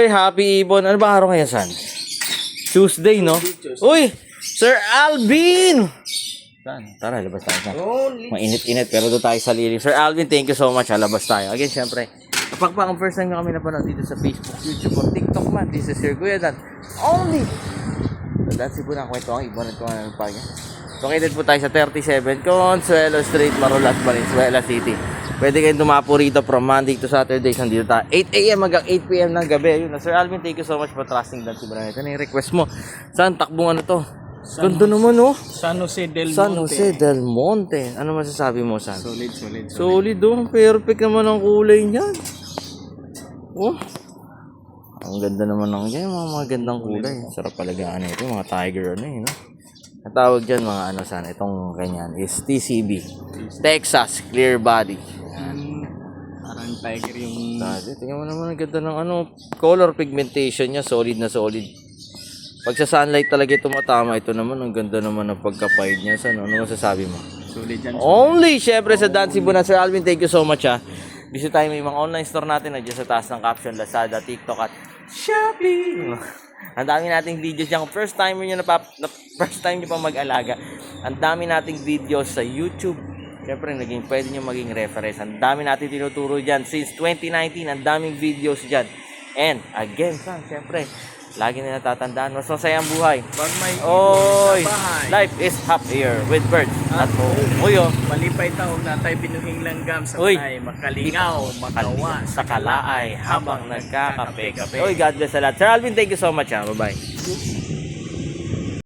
Uy, happy Ibon. Ano ba araw ngayon, San? Tuesday, no? Uy, Sir Alvin! Saan? Tara, labas tayo. Mainit-init, pero doon tayo sa lilim. Sir Alvin, thank you so much. Labas tayo. Again, syempre, kapag pa ang first time na kami napanood dito sa Facebook, YouTube, or TikTok man, this is Sir Kuya Dan. Only! So, that's it po na kwento ang Ibon at kung ano pa niya. Located po tayo sa 37 Consuelo Street, Marulas, Valenzuela City. Pwede kayong dumapo rito from Monday to Saturday. Nandito tayo 8 a.m. hanggang 8 p.m. ng gabi. Yun na. Sir Alvin, thank you so much for trusting that si Brian. Ito na yung request mo. Saan? Takbong ano to? Ganda naman, oh. San Jose del Monte. San Jose del Monte. Ano masasabi mo, San? Solid. Solid, oh. Perfect naman ang kulay niyan. Oh. Ang ganda naman ng yan. Mga gandang kulay. Sarap palagaan ito. Mga tiger, ano eh, no? Ang tawag dyan, mga ano, San. Itong ganyan is TCB. Texas Clear Body. Parang tiger yung... Tingnan mo naman ang ganda ng ano, color pigmentation niya. Solid na solid. Pag sa sunlight talaga tumatama, ito naman, ang ganda naman ng pagka-pied niya. Ano masasabi mo? Solid yan. Only, syempre sa Dan Cebu na. Sir Alvin, thank you so much, ha. Visit tayo may mga online store natin na dyan sa taas ng caption, Lazada, TikTok, at Shopee. Ang dami nating videos dyan. Kung first time nyo first time nyo pa mag-alaga, ang dami nating videos sa YouTube. Syempre, pwede nyo maging reference. Ang dami natin tinuturo dyan. Since 2019, ang daming videos dyan. And, again, syempre, lagi na natatandaan, mas masaya ang buhay. Pag may oy, sa bahay, life is happier with birds at home. Uyo, malipay taong natay binuhing langgam sa uy, bahay, makalingaw, makawa sa kalaay habang nagkakape-kape. Uy, God bless a lot. Sir Alvin, thank you so much. Bye-bye.